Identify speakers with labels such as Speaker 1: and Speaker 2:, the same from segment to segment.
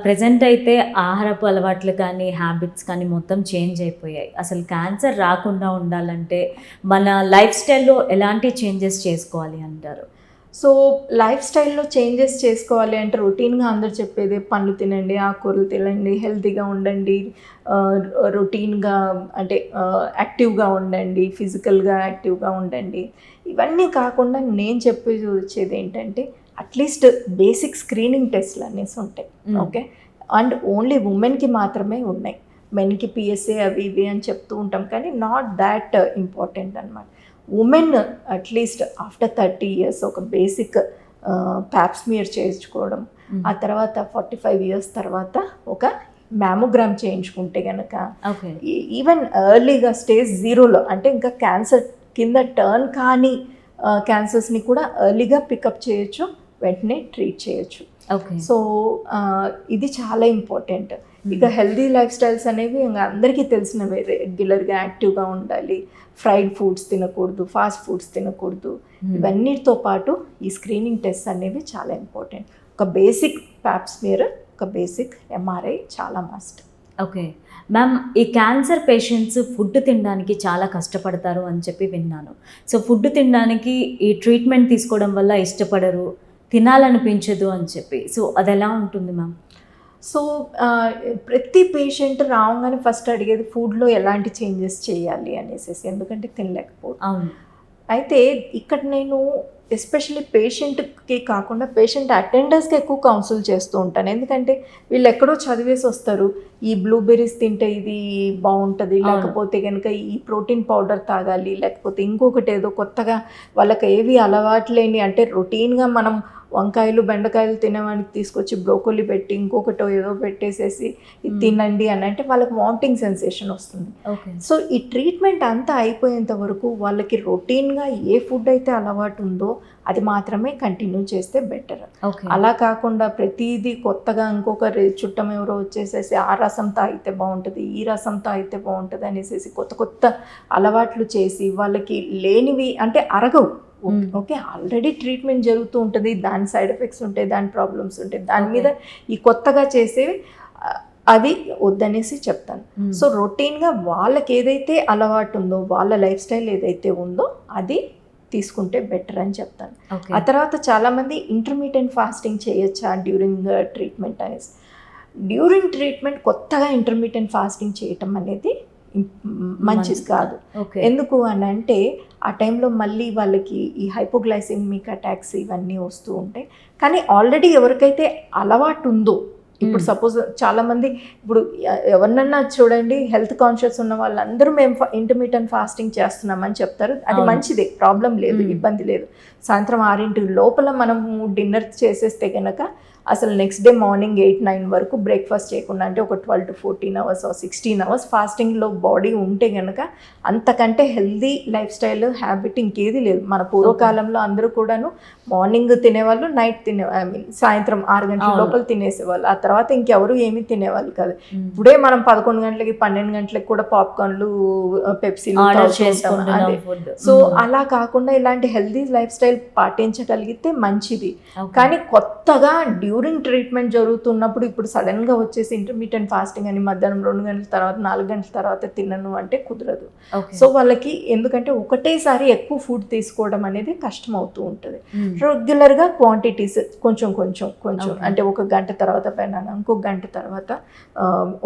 Speaker 1: Present అయితే ఆహారపు అలవాట్లు కానీ, హ్యాబిట్స్ కానీ మొత్తం చేంజ్ అయిపోయాయి. అసలు క్యాన్సర్ రాకుండా ఉండాలంటే మన లైఫ్ స్టైల్‌లో ఎలాంటి చేంజెస్ చేసుకోవాలి అంటారు?
Speaker 2: సో, లైఫ్ స్టైల్‌లో చేంజెస్ చేసుకోవాలి అంటే రొటీన్‌గా అందరూ చెప్పేదే పండ్లు తినండి, ఆకుకూరలు తినండి, హెల్తీగా ఉండండి, రొటీన్‌గా అంటే యాక్టివ్‌గా ఉండండి, ఫిజికల్‌గా యాక్టివ్‌గా ఉండండి. ఇవన్నీ కాకుండా నేను చెప్పేది వచ్చేదేంటంటే అట్‌లీస్ట్ బేసిక్ స్క్రీనింగ్ టెస్ట్‌లు అనేసి ఉంటాయి. ఓకే. అండ్ ఓన్లీ వుమెన్‌కి మాత్రమే ఉన్నాయి. మెన్‌కి పిఎస్ఏ అవి ఇవి అని చెప్తూ ఉంటాం కానీ నాట్ థాట్ ఇంపార్టెంట్ అనమాట. వుమెన్ అట్‌లీస్ట్ ఆఫ్టర్ 30 ఇయర్స్ ఒక బేసిక్ ప్యాప్ స్మియర్ చేయించుకోవడం. ఆ తర్వాత 45 ఇయర్స్ తర్వాత ఒక మ్యామోగ్రామ్ చేయించుకుంటే గనక
Speaker 1: ఓకే.
Speaker 2: ఈవెన్ ఎర్లీగా స్టేజ్ 0లో అంటే ఇంకా క్యాన్సర్ కింద టర్న్ కాని క్యాన్సర్స్‌ని కూడా ఎర్లీగా పికప్ చేయొచ్చు, వెంటనే ట్రీట్ చేయొచ్చు.
Speaker 1: ఓకే.
Speaker 2: సో, ఇది చాలా ఇంపార్టెంట్. ఇక హెల్తీ లైఫ్ స్టైల్స్ అనేవి ఇంకా అందరికీ తెలిసినవే. రెగ్యులర్గా యాక్టివ్గా ఉండాలి, ఫ్రైడ్ ఫుడ్స్ తినకూడదు, ఫాస్ట్ ఫుడ్స్ తినకూడదు. ఇవన్నిటితో పాటు ఈ స్క్రీనింగ్ టెస్ట్ అనేవి చాలా ఇంపార్టెంట్. ఒక బేసిక్ ప్యాప్ స్మియర్, ఒక బేసిక్ ఎంఆర్ఐ చాలా మస్ట్.
Speaker 1: ఓకే. మ్యామ్, ఈ క్యాన్సర్ పేషెంట్స్ ఫుడ్ తినడానికి చాలా కష్టపడతారు అని చెప్పి విన్నాను. సో, ఫుడ్ తినడానికి ఈ ట్రీట్మెంట్ తీసుకోవడం వల్ల ఇష్టపడరు, తినాలనిపించదు అని చెప్పి. సో, అదెలా ఉంటుంది మ్యామ్?
Speaker 2: సో, ప్రతి పేషెంట్ రాగానే ఫస్ట్ అడిగేది ఫుడ్లో ఎలాంటి చేంజెస్ చేయాలి అనేసి, ఎందుకంటే తినలేకపోవడం.
Speaker 1: అవును.
Speaker 2: అయితే ఇక్కడ నేను ఎస్పెషల్లీ పేషెంట్కి కాకుండా పేషెంట్ అటెండర్స్కి ఎక్కువ కౌన్సిల్ చేస్తూ ఉంటాను. ఎందుకంటే వీళ్ళు ఎక్కడో చదివేసి వస్తారు, ఈ బ్లూబెర్రీస్ తింటే ఇది బాగుంటుంది, లేకపోతే కనుక ఈ ప్రోటీన్ పౌడర్ తాగాలి, లేకపోతే ఇంకొకటి ఏదో కొత్తగా వాళ్ళకి ఏవి అలవాటు లేని అంటే రొటీన్గా మనం వంకాయలు బెండకాయలు తినేవానికి తీసుకొచ్చి బ్రోకోలీ పెట్టి ఇంకొకటో ఏదో పెట్టేసేసి ఇది తినండి అని అంటే వాళ్ళకి వామిటింగ్ సెన్సేషన్ వస్తుంది.
Speaker 1: ఓకే.
Speaker 2: సో ఈ ట్రీట్మెంట్ అంతా అయిపోయేంత వరకు వాళ్ళకి రొటీన్గా ఏ ఫుడ్ అయితే అలవాటు ఉందో అది మాత్రమే కంటిన్యూ చేస్తే బెటర్.
Speaker 1: ఓకే.
Speaker 2: అలా కాకుండా ప్రతిదీ కొత్తగా ఇంకొక చుట్టం ఎవరో వచ్చేసేసి ఆ రసం తాగితే బాగుంటుంది, ఈ రసం తాగితే బాగుంటుంది అనేసి కొత్త కొత్త అలవాట్లు చేసి వాళ్ళకి లేనివి అంటే అరగవు. ఓకే, ఆల్రెడీ ట్రీట్మెంట్ జరుగుతూ ఉంటుంది, దాని సైడ్ ఎఫెక్ట్స్ ఉంటాయి, దాని ప్రాబ్లమ్స్ ఉంటాయి, దాని మీద ఈ కొత్తగా చేసేవి అది వద్దనేసి చెప్తాను. సో రొటీన్గా వాళ్ళకి ఏదైతే అలవాటు ఉందో, వాళ్ళ లైఫ్ స్టైల్ ఏదైతే ఉందో అది తీసుకుంటే బెటర్ అని చెప్తాను. ఆ తర్వాత చాలామంది ఇంటర్మీడియట్ ఫాస్టింగ్ చేయొచ్చా డ్యూరింగ్ ట్రీట్మెంట్ అనేసి. డ్యూరింగ్ ట్రీట్మెంట్ కొత్తగా ఇంటర్మీడియట్ ఫాస్టింగ్ చేయటం అనేది మంచిది కాదు. ఎందుకు అని అంటే ఆ టైంలో మళ్ళీ వాళ్ళకి ఈ హైపోగ్లైసెమిక్ అటాక్స్ ఇవన్నీ వస్తూ ఉంటాయి. కానీ ఆల్రెడీ ఎవరికైతే అలవాటు ఉందో, ఇప్పుడు సపోజ్ చాలామంది ఇప్పుడు ఎవరినన్నా చూడండి, హెల్త్ కాన్షియస్ ఉన్న వాళ్ళందరూ మేము ఇంటర్మీడియట్ ఫాస్టింగ్ చేస్తున్నామని చెప్తారు. అది మంచిదే, ప్రాబ్లం లేదు, ఇబ్బంది లేదు. సాయంత్రం 6 లోపల మనము డిన్నర్ చేసేస్తే కనుక అసలు నెక్స్ట్ డే మార్నింగ్ 8-9 వరకు బ్రేక్ఫాస్ట్ చేయకుండా అంటే ఒక 12 to 14 hours 16 hours ఫాస్టింగ్లో బాడీ ఉంటే కనుక అంతకంటే హెల్దీ లైఫ్ స్టైల్ హ్యాబిట్ ఇంకేది లేదు. మన పూర్వకాలంలో అందరూ కూడాను మార్నింగ్ తినేవాళ్ళు, నైట్ సాయంత్రం 6 గంటల లోపల తినేసేవాళ్ళు. ఆ తర్వాత ఇంకెవరు ఏమీ తినేవాళ్ళు కాదు. ఇప్పుడే మనం 11 గంటలకి 12 గంటలకి కూడా పాప్కార్న్లు, పెప్సీలు అదే. సో అలా కాకుండా ఇలాంటి హెల్దీ లైఫ్ స్టైల్ పాటించగలిగితే మంచిది. కానీ కొత్తగా డ్యూరింగ్ ట్రీట్మెంట్ జరుగుతున్నప్పుడు ఇప్పుడు సడన్గా వచ్చేసి ఇంటర్మీడియట్ ఫాస్టింగ్ అని మధ్యాహ్నం 2 గంటల తర్వాత 4 గంటల తర్వాత తినను అంటే కుదరదు. సో వాళ్ళకి ఎందుకంటే ఒకటేసారి ఎక్కువ ఫుడ్ తీసుకోవడం అనేది కష్టం అవుతూ ఉంటుంది. రెగ్యులర్గా క్వాంటిటీస్ కొంచెం కొంచెం కొంచెం అంటే ఒక గంట తర్వాత బనానా, ఇంకొక గంట తర్వాత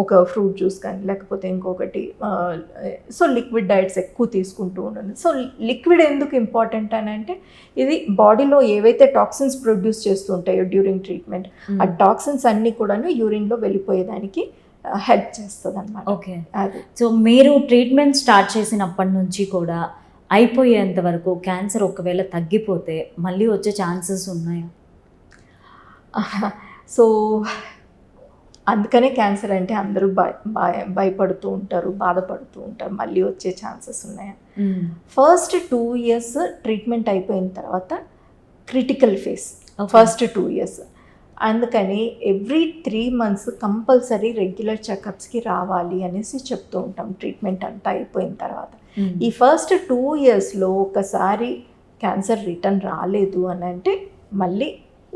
Speaker 2: ఒక ఫ్రూట్ జ్యూస్ కానీ లేకపోతే ఇంకొకటి. సో లిక్విడ్ డైట్స్ ఎక్కువ తీసుకుంటూ ఉండండి. సో లిక్విడ్ ఎందుకు ఇంపార్టెంట్ అని అంటే ఇది బాడీలో ఏవైతే టాక్సిన్స్ ప్రొడ్యూస్ చేస్తుంటాయో డ్యూరింగ్ ట్రీట్మెంట్, ఆ టాక్సిన్స్ అన్నీ కూడాను యూరిన్లో వెళ్ళిపోయేదానికి హెల్ప్ చేస్తుంది అన్నమాట.
Speaker 1: ఓకే. సో మీరు ట్రీట్మెంట్ స్టార్ట్ చేసినప్పటి నుంచి కూడా అయిపోయేంత వరకు క్యాన్సర్ ఒకవేళ తగ్గిపోతే మళ్ళీ వచ్చే ఛాన్సెస్ ఉన్నాయా?
Speaker 2: సో అందుకనే క్యాన్సర్ అంటే అందరూ భయపడుతూ ఉంటారు, బాధపడుతూ ఉంటారు, మళ్ళీ వచ్చే ఛాన్సెస్ ఉన్నాయా. ఫస్ట్ 2 years ట్రీట్మెంట్ అయిపోయిన తర్వాత క్రిటికల్ ఫేస్ ఫస్ట్ 2 years. అందుకని ఎవ్రీ 3 months కంపల్సరీ రెగ్యులర్ చెకప్స్కి రావాలి అనేసి చెప్తూ ఉంటాం ట్రీట్మెంట్ అంతా అయిపోయిన తర్వాత. ఈ ఫస్ట్ 2 yearsలో ఒకసారి క్యాన్సర్ రిటర్న్ రాలేదు అని అంటే మళ్ళీ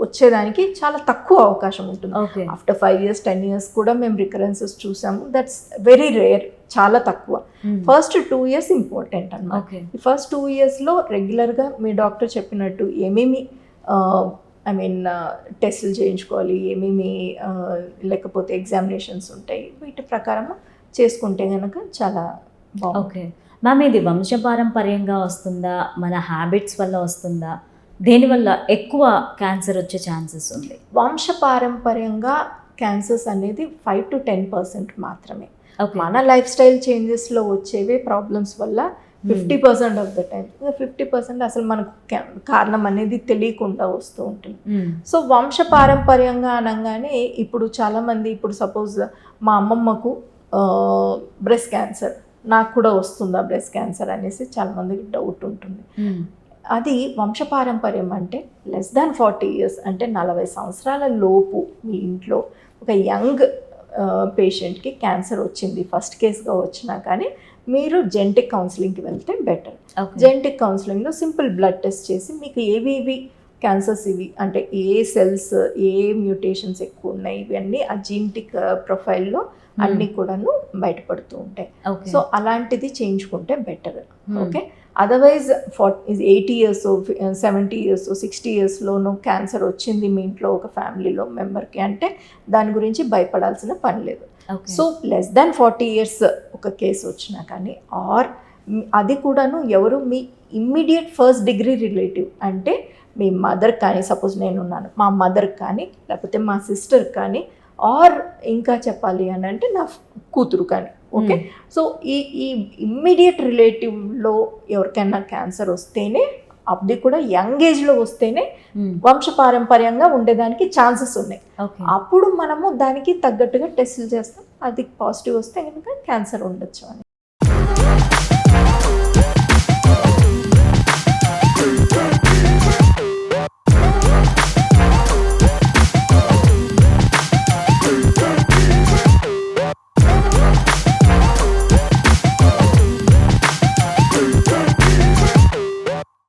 Speaker 2: వచ్చేదానికి చాలా తక్కువ అవకాశం ఉంటుంది.
Speaker 1: ఓకే.
Speaker 2: ఆఫ్టర్ 5 years 10 years కూడా మేము రికరెన్సెస్ చూసాము. దట్స్ వెరీ రేర్, చాలా తక్కువ. ఫస్ట్ 2 years ఇంపార్టెంట్ అన్నమాట.
Speaker 1: ఓకే.
Speaker 2: ఈ ఫస్ట్ 2 yearsలో రెగ్యులర్గా మీ డాక్టర్ చెప్పినట్టు ఏమేమి టెస్టులు చేయించుకోవాలి, ఏమేమి లేకపోతే ఎగ్జామినేషన్స్ ఉంటాయి, వీటి ప్రకారం చేసుకుంటే కనుక చాలా బాగుంది.
Speaker 1: ఓకే మ్యామ్, ఇది వంశపారంపర్యంగా వస్తుందా, మన హ్యాబిట్స్ వల్ల వస్తుందా, దేనివల్ల ఎక్కువ క్యాన్సర్ వచ్చే ఛాన్సెస్ ఉంది?
Speaker 2: వంశపారంపర్యంగా క్యాన్సర్స్ అనేది 5 to 10% మాత్రమే.
Speaker 1: ఓకే.
Speaker 2: మన లైఫ్ స్టైల్ చేంజెస్లో వచ్చేవే ప్రాబ్లమ్స్ వల్ల 50% ఆఫ్ ద టైం, 50% అసలు మనకు కారణం అనేది తెలియకుండా వస్తూ ఉంటుంది. సో వంశపారంపర్యంగా అనగానే ఇప్పుడు చాలామంది, ఇప్పుడు సపోజ్ మా అమ్మమ్మకు బ్రెస్ట్ క్యాన్సర్, నాకు కూడా వస్తుందా బ్రెస్ట్ క్యాన్సర్ అనేసి చాలామందికి డౌట్ ఉంటుంది. అది వంశపారంపర్యం అంటే లెస్ దాన్ 40 years, అంటే 40 సంవత్సరాల లోపు మీ ఇంట్లో ఒక యంగ్ పేషెంట్కి క్యాన్సర్ వచ్చింది, ఫస్ట్ కేసుగా వచ్చినా కానీ మీరు జెనెటిక్ కౌన్సిలింగ్కి వెళ్తే బెటర్. జెనెటిక్ కౌన్సిలింగ్లో సింపుల్ బ్లడ్ టెస్ట్ చేసి మీకు ఏవి క్యాన్సర్స్ ఇవి అంటే ఏ సెల్స్, ఏ మ్యూటేషన్స్ ఎక్కువ ఉన్నాయి, ఇవన్నీ ఆ జీనెటిక్ ప్రొఫైల్లో అన్నీ కూడాను బయటపడుతూ ఉంటాయి. సో అలాంటిది చేయించుకుంటే better. Okay. Otherwise 80 years, 70 years, 60 yearsలోనూ క్యాన్సర్ వచ్చింది మీ ఇంట్లో ఒక ఫ్యామిలీలో మెంబర్కి అంటే దాని గురించి భయపడాల్సిన పని లేదు. సో లెస్ దాన్ 40 years ఒక కేసు వచ్చినా కానీ, ఆర్ అది కూడాను ఎవరు మీ ఇమ్మీడియట్ ఫస్ట్ డిగ్రీ రిలేటివ్ అంటే మీ మదర్ కానీ, సపోజ్ నేనున్నాను, మా మదర్ కానీ లేకపోతే మా సిస్టర్ కానీ, ఆర్ ఇంకా చెప్పాలి అని అంటే నా కూతురు కానీ. ఓకే. సో ఈ ఇమ్మీడియట్ రిలేటివ్లో ఎవరికైనా క్యాన్సర్ వస్తేనే, అది కూడా యంగ్ ఏజ్లో వస్తేనే వంశపారంపర్యంగా ఉండేదానికి ఛాన్సెస్ ఉన్నాయి. అప్పుడు మనము దానికి తగ్గట్టుగా టెస్టులు చేస్తాం, అది పాజిటివ్ వస్తే కనుక క్యాన్సర్ ఉండొచ్చు అని.